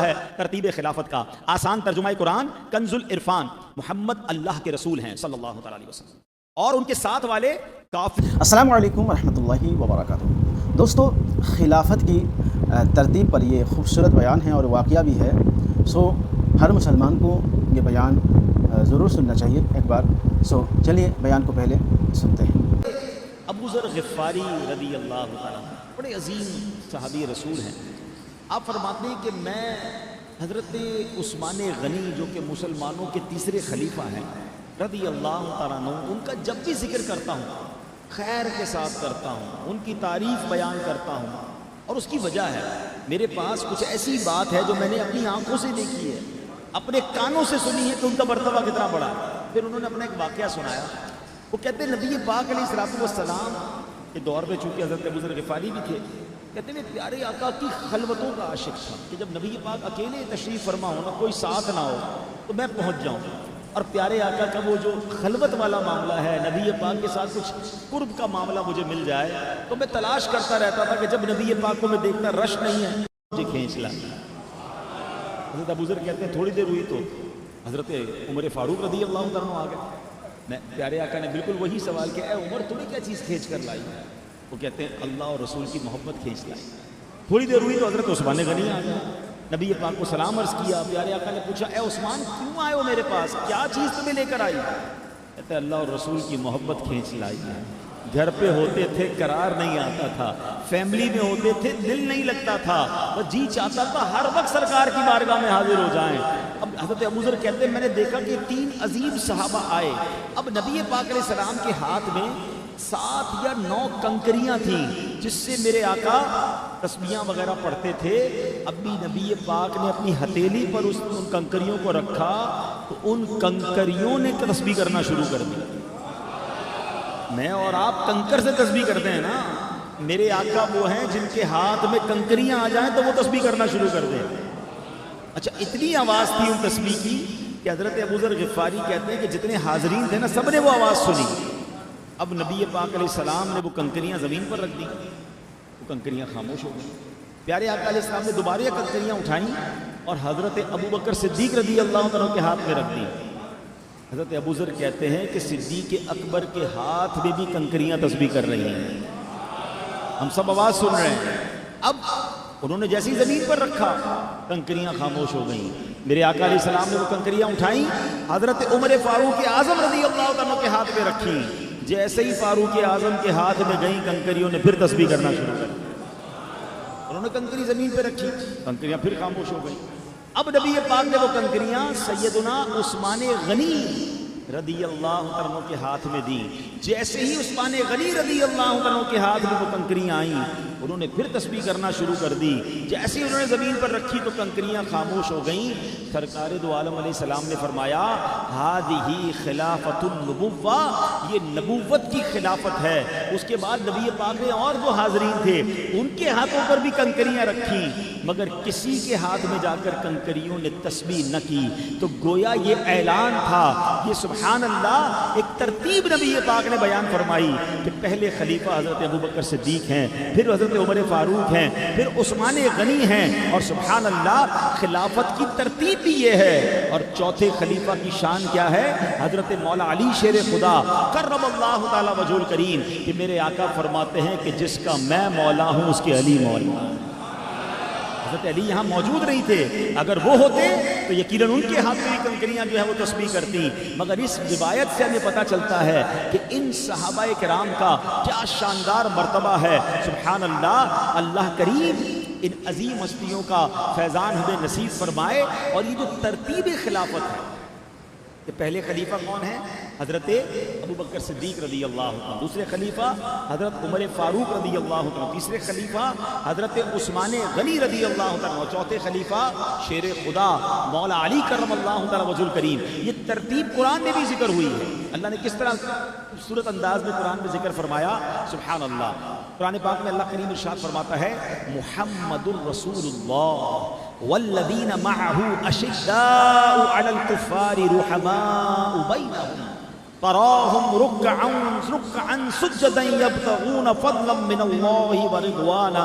ہے ترتیب خلافت کا. آسان ترجمہ قرآن کنز العرفان. محمد اللہ کے رسول ہیں صلی اللہ تعالیٰ علیہ وسلم اور ان کے ساتھ والے کافر. السلام علیکم ورحمۃ اللہ وبرکاتہ. دوستو، خلافت کی ترتیب پر یہ خوبصورت بیان ہے اور واقعہ بھی ہے. ہر مسلمان کو یہ بیان ضرور سننا چاہیے ایک بار. چلیے بیان کو پہلے سنتے ہیں. ابو ذر غفاری رضی اللہ تعالیٰ بڑے عظیم صحابی رسول ہیں. آپ فرماتے ہیں کہ میں حضرت عثمان غنی جو کہ مسلمانوں کے تیسرے خلیفہ ہیں رضی اللہ تعالیٰ عنہ، ان کا جب بھی ذکر کرتا ہوں خیر کے ساتھ کرتا ہوں، ان کی تعریف بیان کرتا ہوں. اور اس کی وجہ ہے میرے پاس کچھ ایسی بات ہے جو میں نے اپنی آنکھوں سے دیکھی ہے، اپنے کانوں سے سنی ہے کہ ان کا مرتبہ کتنا بڑا ہے. پھر انہوں نے اپنا ایک واقعہ سنایا. وہ کہتے ہیں نبی پاک علیہ الصلوۃ والسلام کے دور میں چونکہ حضرت ابو ذر غفاری بھی تھے، کہتے ہیں پیارے آقا کی خلوتوں کا عاشق تھا کہ جب نبی پاک اکیلے تشریف فرما ہو نا، کوئی ساتھ نہ ہو تو میں پہنچ جاؤں. اور پیارے آقا کا وہ جو خلوت والا معاملہ ہے، نبی پاک کے ساتھ کچھ قرب کا معاملہ مجھے مل جائے تو میں تلاش کرتا رہتا تھا کہ جب نبی پاک کو میں دیکھتا رش نہیں ہے مجھے کھینچ لا. حضرت ابو ذر کہتے ہیں تھوڑی دیر ہوئی تو حضرت عمر فاروق رضی اللہ عنہ آ گئے. میں پیارے آقا نے بالکل وہی سوال کیا، اے عمر تمہیں کیا چیز کھینچ کر لائی؟ وہ کہتے ہیں اللہ اور رسول کی محبت کھینچ لائی. تھوڑی دیر ہوئی تو حضرت عثمان غنی آ گئے. نبی پاک کو سلام عرض کیا. پیارے آقا نے پوچھا اے عثمان کیوں آئے ہو میرے پاس، کیا چیز تمہیں لے کر آئی؟ کہتے ہیں اللہ اور رسول کی محبت کھینچ لائی ہے. گھر پہ ہوتے تھے قرار نہیں آتا تھا، فیملی میں ہوتے تھے دل نہیں لگتا تھا، بس جی چاہتا تھا ہر وقت سرکار کی بارگاہ میں حاضر ہو جائیں. اب حضرت ابو ذر کہتے ہیں میں نے دیکھا کہ 3 عظیم صحابہ آئے. اب نبی پاک علیہ السلام کے ہاتھ میں 7 یا 9 کنکریاں تھیں جس سے میرے آقا تسبیحاں وغیرہ پڑھتے تھے. اب بھی نبی پاک نے اپنی ہتھیلی پر ان کنکریوں کو رکھا تو ان کنکریوں نے تسبیح کرنا شروع کر دی. میں اور آپ کنکر سے تسبیح کرتے ہیں نا، میرے آقا وہ ہیں جن کے ہاتھ میں کنکریاں آ جائیں تو وہ تسبیح کرنا شروع کر دیں. اچھا اتنی آواز تھی ان تسبیح کی کہ حضرت ابو ذر غفاری کہتے ہیں کہ جتنے حاضرین تھے نا سب نے وہ آواز سنی. اب نبی پاک علیہ السلام نے وہ کنکریاں زمین پر رکھ دی، وہ کنکریاں خاموش ہو گئی. پیارے آقا علیہ السلام نے دوبارہ یہ کنکریاں اٹھائیں اور حضرت ابو بکر صدیق رضی اللہ عنہ کے ہاتھ میں رکھ دی. حضرت ابو ذر کہتے ہیں کہ صدیق اکبر کے ہاتھ میں بھی کنکریاں تسبیح کر رہی ہیں. ہم سب آواز سن رہے ہیں. اب انہوں نے جیسی زمین پر رکھا کنکریاں خاموش ہو گئیں. میرے آقا علیہ السلام نے وہ کنکریاں اٹھائیں، حضرت عمر فاروق اعظم رضی اللہ عنہ کے ہاتھ میں رکھیں. جیسے ہی فاروق اعظم کے ہاتھ میں گئیں کنکریوں نے پھر تسبیح کرنا شروع کر دیا. انہوں نے کنکری زمین پہ رکھی، کنکریاں پھر خاموش ہو گئیں. اب نبی پاک نے وہ کنکریاں سیدنا عثمان غنی رضی اللہ عنہ کے ہاتھ میں دی. جیسے ہی عثمان غنی رضی اللہ عنہ کے ہاتھ میں وہ کنکریاں آئیں انہوں نے پھر تسبیح کرنا شروع کر دی. جیسے ہی انہوں نے زمین پر رکھی تو کنکریاں خاموش ہو گئیں. سرکار دو عالم علیہ السلام نے فرمایا ہذہ خلافت النبوہ، یہ نبوت کی خلافت ہے. اس کے بعد نبی پاک نے اور جو حاضرین تھے ان کے ہاتھوں پر بھی کنکریاں رکھیں، مگر کسی کے ہاتھ میں جا کر کنکریوں نے تسبیح نہ کی. تو گویا یہ اعلان تھا، یہ سبحان اللہ ایک ترتیب نبی پاک نے بیان فرمائی کہ پہلے خلیفہ حضرت ابو بکر صدیق ہیں، پھر حضرت عمر فاروق ہیں، پھر عثمان غنی ہیں، اور سبحان اللہ خلافت کی ترتیب بھی یہ ہے. اور چوتھے خلیفہ کی شان کیا ہے؟ حضرت مولا علی شیر خدا کرم اللہ تعالی وجہ الکریم، کہ میرے آقا فرماتے ہیں کہ جس کا میں مولا ہوں اس کے علی مولا. حضرت علی یہاں موجود نہیں تھے، اگر وہ ہوتے تو یقیناً ان کے ہاتھ میں کنکریاں جو ہے وہ تسبیح کرتی. مگر اس روایت سے ہمیں پتہ چلتا ہے کہ ان صحابہ کرام کا کیا شاندار مرتبہ ہے. سبحان اللہ، اللہ کریم ان عظیم ہستیوں کا فیضان ہمیں نصیب فرمائے. اور یہ جو ترتیب خلافت ہے، کہ پہلے خلیفہ کون ہیں؟ حضرت ابو بکر صدیق رضی اللہ عنہ، دوسرے خلیفہ حضرت عمر فاروق رضی اللہ عنہ، تیسرے خلیفہ حضرت عثمان غنی رضی اللہ عنہ، چوتھے خلیفہ شیر خدا مولا علی کرم اللہ تعالی وجہ الکریم. یہ ترتیب قرآن میں بھی ذکر ہوئی ہے. اللہ نے کس طرح خوبصورت انداز میں قرآن میں ذکر فرمایا. سبحان اللہ. قرآن پاک میں اللہ کریم ارشاد فرماتا ہے محمد الرسول اللہ والذین معه اشداء علی الکفار رحماء بینہم تراہم رکعا سجدا یبتغون فضلا من اللہ ورضوانا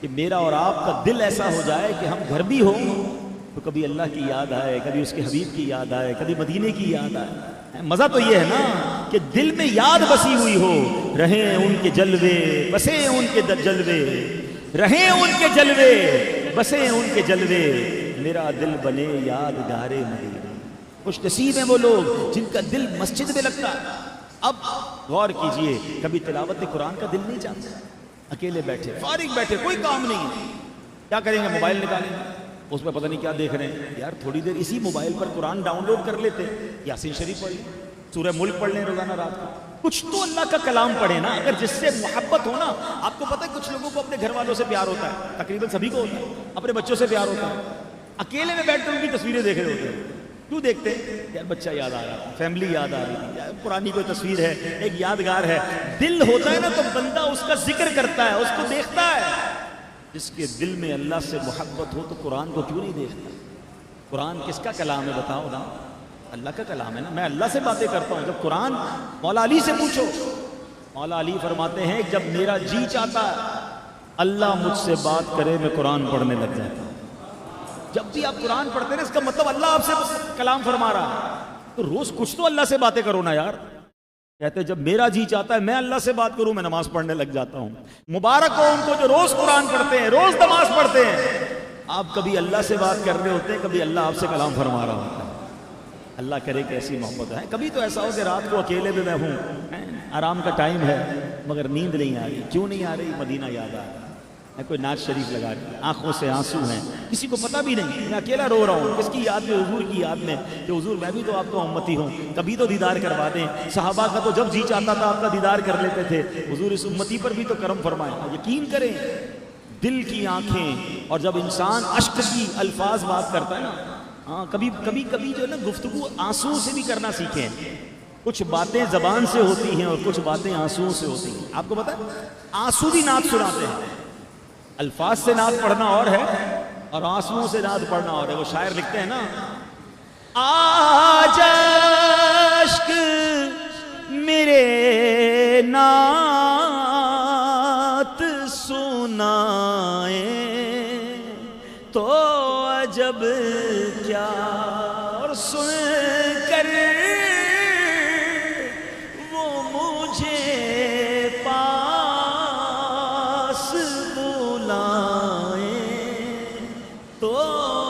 کہ میرا اور آپ کا دل ایسا ہو جائے کہ ہم گھر بھی ہوں تو کبھی اللہ کی یاد آئے، کبھی اس کے حبیب کی یاد آئے، کبھی مدینے کی یاد آئے۔ مزہ تو یہ ہے نا کہ دل میں یاد بسی ہوئی ہو، رہیں ان کے جلوے بسیں ان کے جلوے، رہیں ان کے جلوے بسیں ان کے جلوے، میرا دل بنے یادگار مدینے۔ خوش نصیب ہیں وہ لوگ جن کا دل مسجد میں لگتا ہے۔ اب غور کیجئے، کبھی تلاوت قرآن کا دل نہیں چاہتا، اکیلے بیٹھے فارغ بیٹھے کوئی کام نہیں ہے، کیا کریں گے؟ موبائل نکالیں گے، اس میں پتہ نہیں کیا دیکھ رہے ہیں، یار تھوڑی دیر اسی موبائل پر قرآن ڈاؤن لوڈ کر لیتے، یاسین شریف پڑھ لیں، سورہ ملک پڑھ لیں روزانہ رات کو، کچھ تو اللہ کا کلام پڑھیں نا۔ اگر جس سے محبت ہو نا، آپ کو پتہ ہے کچھ لوگوں کو اپنے گھر والوں سے پیار ہوتا ہے، تقریباً سبھی کو ہوتا ہے، اپنے بچوں سے پیار ہوتا ہے، اکیلے میں بیٹھ کر ان کی تصویریں دیکھ رہے ہوتے ہیں، کیوں دیکھتے ہیں؟ یار بچہ یاد آ رہا، فیملی یاد آ رہی تھی، یار پرانی کوئی تصویر ہے، ایک یادگار ہے۔ دل ہوتا ہے نا تو بندہ اس کا ذکر کرتا ہے، اس کو دیکھتا ہے۔ جس کے دل میں اللہ سے محبت ہو تو قرآن کو کیوں نہیں دیکھتا؟ قرآن کس کا کلام ہے بتاؤ نا؟ اللہ کا کلام ہے نا۔ میں اللہ سے باتیں کرتا ہوں، جب قرآن مولا علی سے پوچھو، مولا علی فرماتے ہیں جب میرا جی چاہتا ہے اللہ مجھ سے بات کرے میں قرآن پڑھنے لگ جاتا ہوں۔ جب بھی آپ قرآن پڑھتے ہیں اس کا مطلب اللہ آپ سے کلام فرما رہا ہے، تو روز کچھ تو اللہ سے باتیں کرو نا یار۔ کہتے ہیں جب میرا جی چاہتا ہے میں اللہ سے بات کروں میں نماز پڑھنے لگ جاتا ہوں۔ مبارک ہو ان کو جو روز قرآن پڑھتے ہیں، روز نماز پڑھتے ہیں۔ آپ کبھی اللہ سے بات کر رہے ہوتے ہیں، کبھی اللہ آپ سے کلام فرما رہا ہوتا ہے۔ اللہ کرے کہ ایسی محبت ہے۔ کبھی تو ایسا ہو کہ رات کو اکیلے میں ہوں، آرام کا ٹائم ہے مگر نیند نہیں آ رہی، کیوں نہیں آ رہی؟ مدینہ یاد آ رہا ہے، کوئی نعت شریف لگا کے آنکھوں سے آنسو ہیں، کسی کو پتہ بھی نہیں، میں اکیلا رو رہا ہوں، کس کی یاد میں؟ حضور کی یاد میں کہ حضور میں بھی تو آپ کو امتی ہوں، کبھی تو دیدار کروا دیں۔ صحابہ کا تو جب جی چاہتا تھا آپ کا دیدار کر لیتے تھے، حضور اس امتی پر بھی تو کرم فرمائیں۔ یقین کریں دل کی آنکھیں، اور جب انسان اشک کی الفاظ بات کرتا ہے نا، ہاں کبھی جو ہے نا گفتگو آنسو سے بھی کرنا سیکھیں۔ کچھ باتیں زبان سے ہوتی ہیں اور کچھ باتیں آنسو سے ہوتی ہیں۔ آپ کو پتہ ہے آنسو بھی نعت سناتے ہیں، الفاظ سے نعت پڑھنا اور ہے اور آنسوؤں سے نعت پڑھنا اور ہے۔ وہ شاعر لکھتے ہیں نا، آج اشک میرے نعت سنائے تو عجب کیا، اور سن کر وہ مجھے پاس بلائے تو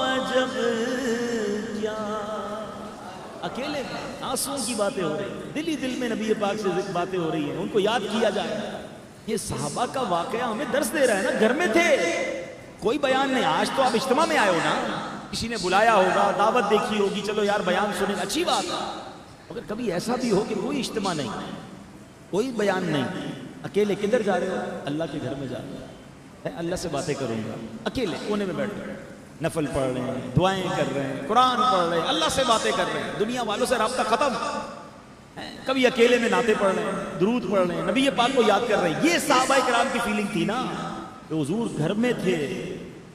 عجب کیا۔ اکیلے آنسوؤں کی باتیں ہو رہی ہیں، دل ہی دل میں نبی پاک سے باتیں ہو رہی ہیں، ان کو یاد کیا جائے۔ یہ صحابہ کا واقعہ ہمیں درس دے رہا ہے نا، گھر میں تھے کوئی بیان نہیں۔ آج تو آپ اجتماع میں آئے ہو نا، کسی نے بلایا ہوگا، دعوت دیکھی ہوگی، چلو یار بیان سنیں، اچھی بات ہے۔ اگر کبھی ایسا بھی ہو کہ کوئی اجتماع نہیں، کوئی بیان نہیں، اکیلے کدھر جا رہے ہو؟ اللہ کے گھر میں جا رہے ہو، اللہ سے باتیں کروں گا، اکیلے کونے میں بیٹھ کر نفل پڑھ رہے ہیں، دعائیں کر رہے ہیں، قرآن پڑھ رہے ہیں، اللہ سے باتیں کر رہے ہیں، دنیا والوں سے رابطہ ختم۔ کبھی اکیلے میں نعتیں پڑھ رہے ہیں، درود پڑھ رہے ہیں، نبی پاک کو یاد کر رہے ہیں۔ یہ صحابہ کرام کی فیلنگ تھی نا کہ حضور گھر میں تھے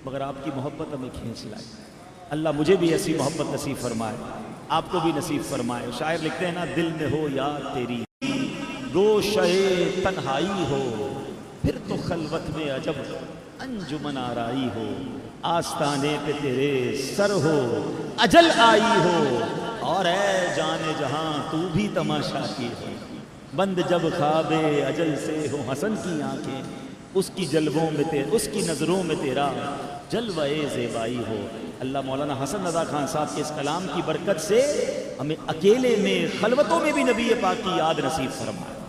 مگر آپ کی محبت ہمیں کھینچ لائی۔ اللہ مجھے بھی ایسی محبت نصیب فرمائے، آپ کو بھی نصیب فرمائے۔ شاعر لکھتے ہیں نا، دل میں ہو یاد تیری گوشے تنہائی ہو، پھر تو خلوت میں عجب انجمن آرائی ہو، آستانے پہ تیرے سر ہو اجل آئی ہو، اور اے جانے جہاں تو بھی تماشا کی ہو، بند جب خواب اجل سے ہو حسن کی آنکھیں، اس کی جلووں میں اس کی نظروں میں تیرا جلوہ زیبائی ہو۔ اللہ مولانا حسن رضا خان صاحب کے اس کلام کی برکت سے ہمیں اکیلے میں خلوتوں میں بھی نبی پاک کی یاد نصیب فرمائے۔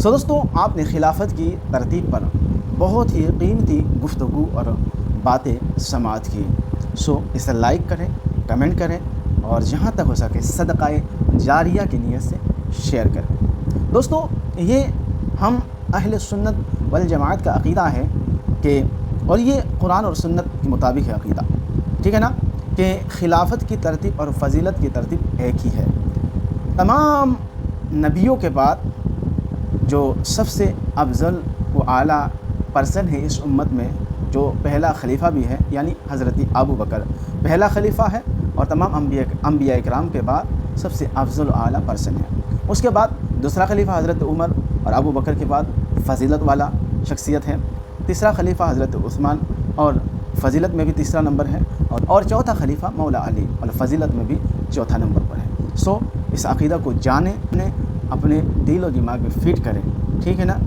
دوستوں، آپ نے خلافت کی ترتیب پر بہت ہی قیمتی گفتگو اور باتیں سماعت کی۔ اسے لائک کریں، کمنٹ کریں اور جہاں تک ہو سکے صدقہ جاریہ کی نیت سے شیئر کریں۔ دوستوں، یہ ہم اہل سنت والجماعت کا عقیدہ ہے کہ، اور یہ قرآن اور سنت کے مطابق ہے عقیدہ، ٹھیک ہے نا، کہ خلافت کی ترتیب اور فضیلت کی ترتیب ایک ہی ہے۔ تمام نبیوں کے بعد جو سب سے افضل و اعلیٰ پرسن ہے اس امت میں، جو پہلا خلیفہ بھی ہے، یعنی حضرت ابو بکر پہلا خلیفہ ہے، اور تمام انبیاء اکرام کے بعد سب سے افضل و اعلیٰ پرسن ہے۔ اس کے بعد دوسرا خلیفہ حضرت عمر، اور ابو بکر کے بعد فضیلت والا شخصیت ہے، تیسرا خلیفہ حضرت عثمان اور فضیلت میں بھی تیسرا نمبر ہے، اور چوتھا خلیفہ مولا علی اور فضیلت میں بھی چوتھا نمبر پر ہے۔ سو اس عقیدہ کو جانیں، اپنے دل و دماغ میں فٹ کریں، ٹھیک ہے نا؟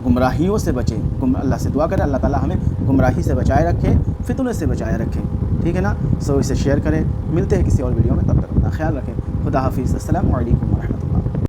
گمراہیوں سے بچیں، اللہ سے دعا کریں اللہ تعالیٰ ہمیں گمراہی سے بچائے رکھے، فتنے سے بچائے رکھے، ٹھیک ہے نا؟ سو اسے شیئر کریں، ملتے ہیں کسی اور ویڈیو میں، تب تک اپنا خیال رکھیں، خدا حافظ، السلام علیکم ورحمۃ اللہ۔